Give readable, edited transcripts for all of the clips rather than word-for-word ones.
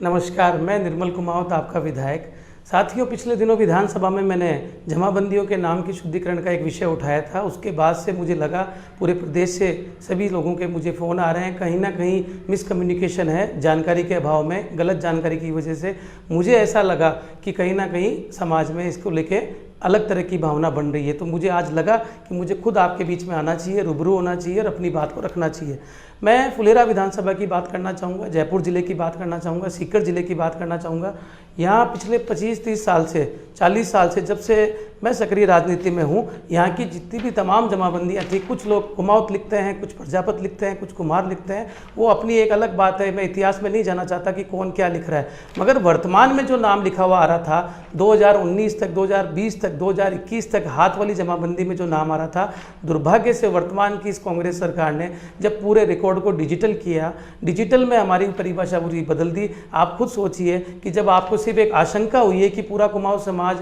नमस्कार, मैं निर्मल कुमावत, आपका विधायक। साथियों, पिछले दिनों विधानसभा में मैंने जमाबंदियों के नाम की शुद्धिकरण का एक विषय उठाया था। उसके बाद से मुझे लगा पूरे प्रदेश से सभी लोगों के मुझे फ़ोन आ रहे हैं, कहीं ना कहीं मिसकम्युनिकेशन है, जानकारी के अभाव में, गलत जानकारी की वजह से मुझे ऐसा लगा कि कहीं ना कहीं समाज में इसको लेके अलग तरह की भावना बन रही है। तो मुझे आज लगा कि मुझे खुद आपके बीच में आना चाहिए, रूबरू होना चाहिए और अपनी बात को रखना चाहिए। मैं फुलेरा विधानसभा की बात करना चाहूँगा, जयपुर ज़िले की बात करना चाहूँगा, सीकर ज़िले की बात करना चाहूँगा। यहाँ पिछले 25-30 साल से, 40 साल से, जब से मैं सक्रिय राजनीति में हूँ, यहाँ की जितनी भी तमाम जमाबंदियाँ थी, कुछ लोग कुमावत लिखते हैं, कुछ प्रजापत लिखते हैं, कुछ कुमार लिखते हैं, वो अपनी एक अलग बात है। मैं इतिहास में नहीं जाना चाहता कि कौन क्या लिख रहा है, मगर वर्तमान में जो नाम लिखा हुआ आ रहा था 2019 तक, 2020 तक, 2021 तक हाथ वाली जमाबंदी में जो नाम आ रहा था, दुर्भाग्य से वर्तमान की इस कांग्रेस सरकार ने जब पूरे रिकॉर्ड को डिजिटल किया, डिजिटल में हमारी परिभाषा पूरी बदल दी। आप खुद सोचिए कि जब आपको सिर्फ एक आशंका हुई है कि पूरा कुमाऊं समाज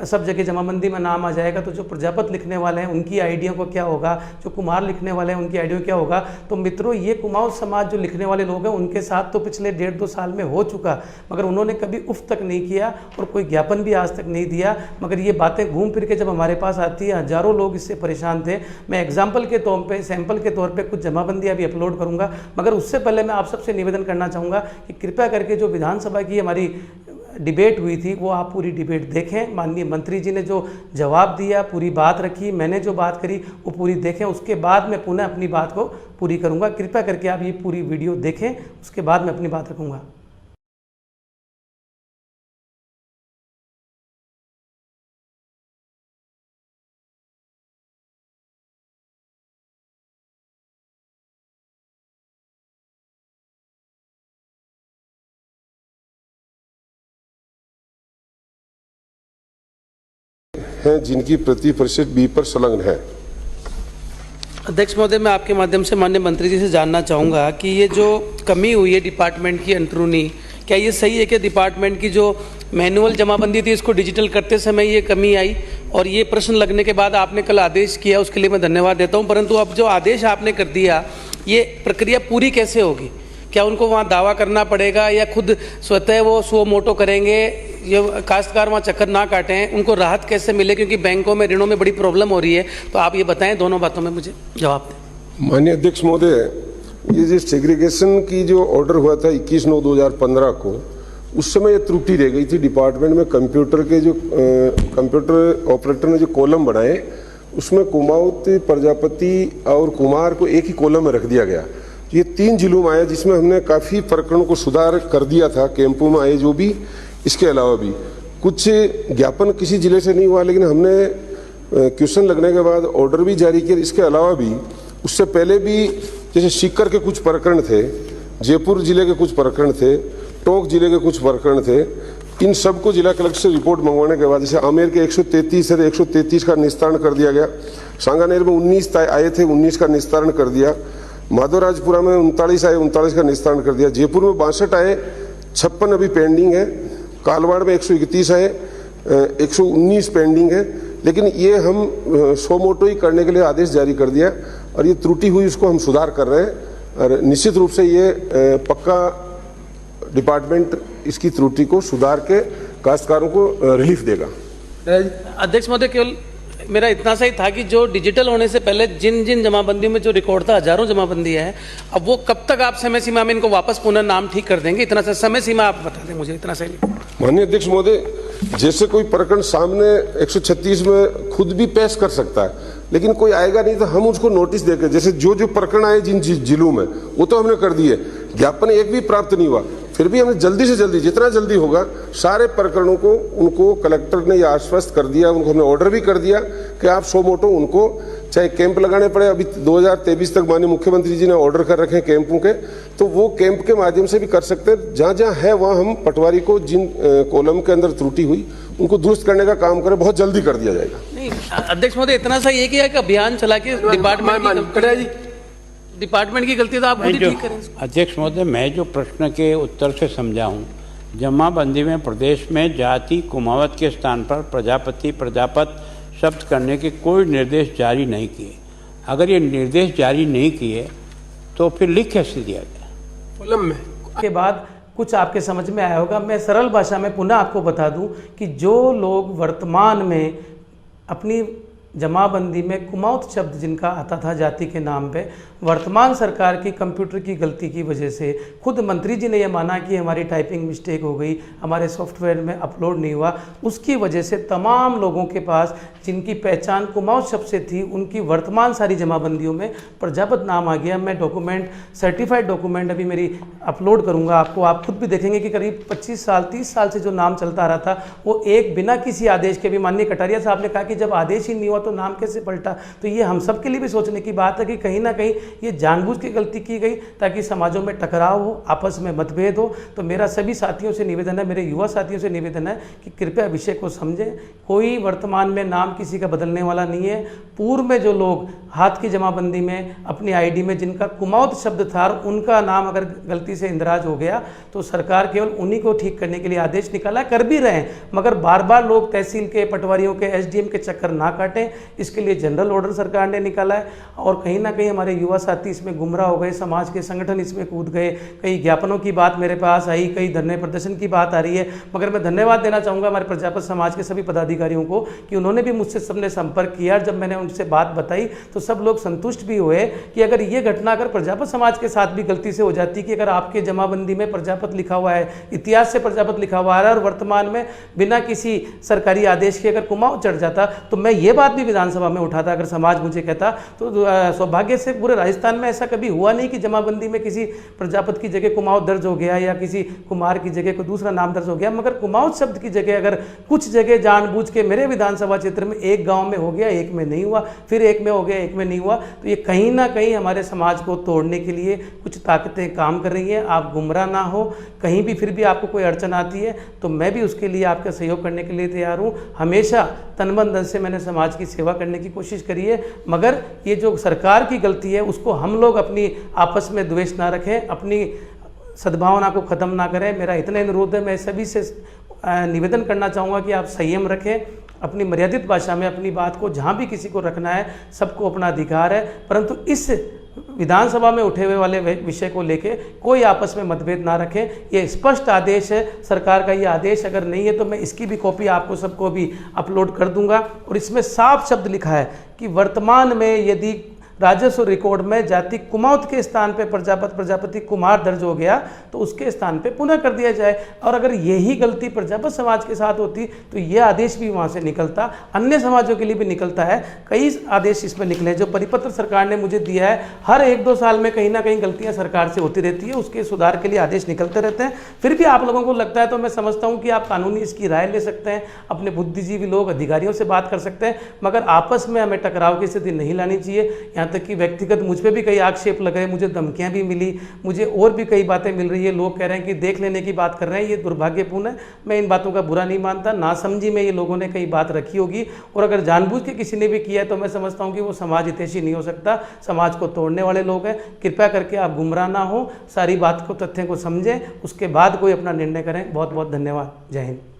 सब जगह जमाबंदी में नाम आ जाएगा, तो जो प्रजापत लिखने वाले हैं उनकी आइडिया को क्या होगा, जो कुमार लिखने वाले हैं उनकी आइडिया क्या होगा। तो मित्रों, ये कुमाऊं समाज जो लिखने वाले लोग हैं, उनके साथ तो पिछले 1.5-2 साल में हो चुका, मगर उन्होंने कभी उफ तक नहीं किया और कोई ज्ञापन भी आज तक नहीं दिया। मगर ये बातें घूम फिर के जब हमारे पास आती है, हजारों लोग इससे परेशान थे। मैं एग्जाम्पल के तौर पर, सैंपल के तौर पर कुछ जमाबंदियाँ भी अपलोड करूँगा, मगर उससे पहले मैं आप सबसे निवेदन करना चाहूँगा कि कृपया करके जो विधानसभा की हमारी डिबेट हुई थी, वो आप पूरी डिबेट देखें। माननीय मंत्री जी ने जो जवाब दिया, पूरी बात रखी, मैंने जो बात करी वो पूरी देखें। उसके बाद मैं पुनः अपनी बात को पूरी करूँगा। कृपया करके आप ये पूरी वीडियो देखें, उसके बाद मैं अपनी बात रखूँगा। हैं जिनकी प्रतिशत बी पर संलग्न है। अध्यक्ष महोदय, मैं आपके माध्यम से माननीय मंत्री जी से जानना चाहूँगा कि ये जो कमी हुई है डिपार्टमेंट की अंदरूनी, क्या ये सही है कि डिपार्टमेंट की जो मैनुअल जमाबंदी थी, इसको डिजिटल करते समय ये कमी आई? और ये प्रश्न लगने के बाद आपने कल आदेश किया, उसके लिए मैं धन्यवाद देता हूँ। परंतु अब जो आदेश आपने कर दिया, ये प्रक्रिया पूरी कैसे होगी? क्या उनको वहाँ दावा करना पड़ेगा या खुद स्वतः वो सो मोटो करेंगे? ये काश्तकार वहाँ चक्कर ना काटें, उनको राहत कैसे मिले? क्योंकि बैंकों में ऋणों में बड़ी प्रॉब्लम हो रही है। तो आप ये बताएं, दोनों बातों में मुझे जवाब दें। माननीय अध्यक्ष महोदय, ये जो सेग्रीगेशन की जो ऑर्डर हुआ था 21/9/2015 को, उस समय ये त्रुटि रह गई थी डिपार्टमेंट में। कंप्यूटर के जो कंप्यूटर ऑपरेटर ने जो कॉलम बनाए, उसमें कुमाऊत, प्रजापति और कुमार को एक ही कॉलम में रख दिया गया। ये 3 जिलों में आया, जिसमें हमने काफ़ी प्रकरणों को सुधार कर दिया था, कैंपों में आए जो भी। इसके अलावा भी कुछ ज्ञापन किसी जिले से नहीं हुआ, लेकिन हमने क्वेश्चन लगने के बाद ऑर्डर भी जारी किया। इसके अलावा भी उससे पहले भी जैसे सीकर के कुछ प्रकरण थे, जयपुर जिले के कुछ प्रकरण थे, टोंक जिले के कुछ प्रकरण थे, इन सबको जिला कलेक्टर से रिपोर्ट मंगवाने के बाद जैसे आमेर के 133 है, 133 का निस्तारण कर दिया गया। सांगानेर में 19 आए थे, 19 का निस्तारण कर दिया। माधोराजपुरा में 39 आए, 39 का निस्तारण कर दिया। जयपुर में 62 आए, 56 अभी पेंडिंग है। कालवाड़ में 131 आए, 119 पेंडिंग है। लेकिन ये हम सो मोटो ही करने के लिए आदेश जारी कर दिया, और ये त्रुटि हुई उसको हम सुधार कर रहे हैं। और निश्चित रूप से ये पक्का डिपार्टमेंट इसकी त्रुटि को सुधार के काश्तकारों को रिलीफ देगा। अध्यक्ष महोदय, केवल मेरा इतना सा ही था कि जो डिजिटल होने से पहले जिन जिन जमाबंदियों में जो रिकॉर्ड था, हजारों जमाबंदियां हैं, अब वो कब तक आप समय सीमा में इनको वापस पुनः नाम ठीक कर देंगे? इतना सा समय सीमा आप बता दें मुझे, इतना सही। माननीय अध्यक्ष महोदय, जैसे कोई प्रकरण सामने 136 में खुद भी पेश कर सकता है, लेकिन कोई आएगा नहीं तो हम उसको नोटिस देकर, जैसे जो जो प्रकरण आए जिन जिलों में, वो तो हमने कर दिए। ज्ञापन एक भी प्राप्त नहीं हुआ, फिर भी हमने जल्दी से जल्दी, जितना जल्दी होगा, सारे प्रकरणों को उनको कलेक्टर ने यह आश्वस्त कर दिया, उनको हमने ऑर्डर भी कर दिया कि आप सो मोटो उनको चाहे कैंप लगाने पड़े। अभी 2023 तक माननीय मुख्यमंत्री जी ने ऑर्डर कर रखे हैं कैंपों के, तो वो कैंप के माध्यम से भी कर सकते हैं। जहाँ जहाँ है वहाँ हम पटवारी को जिन कॉलम के अंदर त्रुटि हुई उनको दुरुस्त करने का काम करें, बहुत जल्दी कर दिया जाएगा। नहीं अध्यक्ष महोदय, इतना सा ये किया कि अभियान चला के डिपार्टमेंट की गलती तो आप खुद ही ठीक करें। अध्यक्ष महोदय, मैं जो प्रश्न के उत्तर से समझा हूँ, जमाबंदी में प्रदेश में जाति कुमावत के स्थान पर प्रजापति प्रजापत शब्द करने के कोई निर्देश जारी नहीं किए। अगर ये निर्देश जारी नहीं किए तो फिर लिख कैसे दिया गया? कॉलम में के बाद कुछ आपके समझ में आया होगा। मैं सरल भाषा में पुनः आपको बता दूं कि जो लोग वर्तमान में अपनी जमाबंदी में कुमाऊत शब्द जिनका आता था जाति के नाम पे, वर्तमान सरकार की कंप्यूटर की गलती की वजह से खुद मंत्री जी ने यह माना कि हमारी टाइपिंग मिस्टेक हो गई, हमारे सॉफ्टवेयर में अपलोड नहीं हुआ, उसकी वजह से तमाम लोगों के पास जिनकी पहचान कुमाऊत शब्द से थी उनकी वर्तमान सारी जमाबंदियों में प्रजापत नाम आ गया। मैं डॉक्यूमेंट, सर्टिफाइड डॉक्यूमेंट अभी मेरी अपलोड करूँगा आपको, आप खुद भी देखेंगे कि करीब 25 साल 30 साल से जो नाम चलता रहा था वो एक बिना किसी आदेश के भी, माननीय कटारिया साहब ने कहा कि जब आदेश ही नहीं हुआ तो नाम कैसे पलटा। तो ये हम सब के लिए भी सोचने की बात है कि कहीं ना कहीं ये जानबूझ के गलती की गई ताकि समाजों में टकराव हो, आपस में मतभेद हो। तो मेरा सभी साथियों से निवेदन है, मेरे युवा साथियों से निवेदन है कि कृपया विषय को समझें। कोई वर्तमान में नाम किसी का बदलने वाला नहीं है। पूर्व में जो लोग हाथ की जमाबंदी में अपनी आईडी में जिनका कुमाऊत शब्द था और उनका नाम अगर गलती से इंदराज हो गया तो सरकार केवल उन्हीं को ठीक करने के लिए आदेश निकाला, कर भी रहे हैं, मगर बार बार लोग तहसील के, पटवारियों के, एसडीएम के चक्कर ना काटें, इसके लिए जनरल ऑर्डर सरकार ने निकाला है। और कहीं ना कहीं हमारे युवा साथी इसमें गुमराह हो गए, समाज के संगठन इसमें कूद गए, कई ज्ञापनों की बात मेरे पास आई, कई धरने प्रदर्शन की बात आ रही है। मगर मैं धन्यवाद देना चाहूँगा हमारे प्रजापत समाज के सभी पदाधिकारियों को कि उन्होंने भी मुझसे सबने संपर्क किया। जब मैंने उनसे बात बताई तो सब लोग संतुष्ट भी हुए कि अगर ये घटना अगर प्रजापत समाज के साथ भी गलती से हो जाती कि अगर आपके जमाबंदी में प्रजापत लिखा हुआ है, इतिहास से प्रजापत लिखा हुआ है और वर्तमान में बिना किसी सरकारी आदेश के अगर कुमाऊत चढ़ जाता, तो मैं ये बात भी विधानसभा में उठाता अगर समाज मुझे कहता। तो सौभाग्य से पूरे राजस्थान में ऐसा कभी हुआ नहीं कि जमाबंदी में किसी प्रजापत की जगह कुमाऊत दर्ज हो गया या किसी कुमार की जगह कोई दूसरा नाम दर्ज हो गया। मगर कुमाऊत शब्द की जगह अगर कुछ जगह जानबूझ के मेरे विधानसभा क्षेत्र में एक गांव में हो गया, एक में नहीं हुआ, फिर एक में हो गया, एक में नहीं हुआ, तो ये कहीं ना कहीं हमारे समाज को तोड़ने के लिए कुछ ताकतें काम कर रही हैं। आप गुमराह ना हो, कहीं भी फिर भी आपको कोई अड़चन आती है तो मैं भी उसके लिए आपका सहयोग करने के लिए तैयार हूँ। हमेशा तन मन धन से मैंने समाज की सेवा करने की कोशिश करी है, मगर ये जो सरकार की गलती है उसको हम लोग अपनी आपस में द्वेष ना रखें, अपनी सद्भावना को ख़त्म ना करें। मेरा इतना अनुरोध है। मैं सभी से निवेदन करना चाहूँगा कि आप संयम रखें, अपनी मर्यादित भाषा में अपनी बात को जहाँ भी किसी को रखना है, सबको अपना अधिकार है, परंतु इस विधानसभा में उठे हुए वाले विषय को लेके कोई आपस में मतभेद ना रखें। ये स्पष्ट आदेश है सरकार का। ये आदेश अगर नहीं है तो मैं इसकी भी कॉपी आपको सबको भी अपलोड कर दूंगा और इसमें साफ शब्द लिखा है कि वर्तमान में यदि राजस्व रिकॉर्ड में जाति कुमाऊत के स्थान पे प्रजापति कुमार दर्ज हो गया तो उसके स्थान पे पुनः कर दिया जाए। और अगर यही गलती प्रजापत समाज के साथ होती तो ये आदेश भी वहाँ से निकलता, अन्य समाजों के लिए भी निकलता है। कई आदेश इसमें निकले हैं जो परिपत्र सरकार ने मुझे दिया है। हर 1-2 साल में कहीं ना कहीं गलतियाँ सरकार से होती रहती है, उसके सुधार के लिए आदेश निकलते रहते हैं। फिर भी आप लोगों को लगता है तो मैं समझता हूँ कि आप कानूनी इसकी राय ले सकते हैं, अपने बुद्धिजीवी लोग अधिकारियों से बात कर सकते हैं, मगर आपस में हमें टकराव की स्थिति नहीं लानी चाहिए। यहाँ तक कि व्यक्तिगत मुझ पे भी कई आक्षेप लगे, मुझे धमकियां भी मिली, मुझे और भी कई बातें मिल रही है। लोग कह रहे हैं कि देख लेने की बात कर रहे हैं, ये दुर्भाग्यपूर्ण है। मैं इन बातों का बुरा नहीं मानता, नासमझी में ये लोगों ने कई बात रखी होगी और अगर जानबूझ के किसी ने भी किया है तो मैं समझता हूँ कि वो समाज हितैषी नहीं हो सकता, समाज को तोड़ने वाले लोग हैं। कृपया करके आप गुमराह ना हो, सारी बात को, तथ्य को समझें, उसके बाद कोई अपना निर्णय करें। बहुत बहुत धन्यवाद। जय हिंद।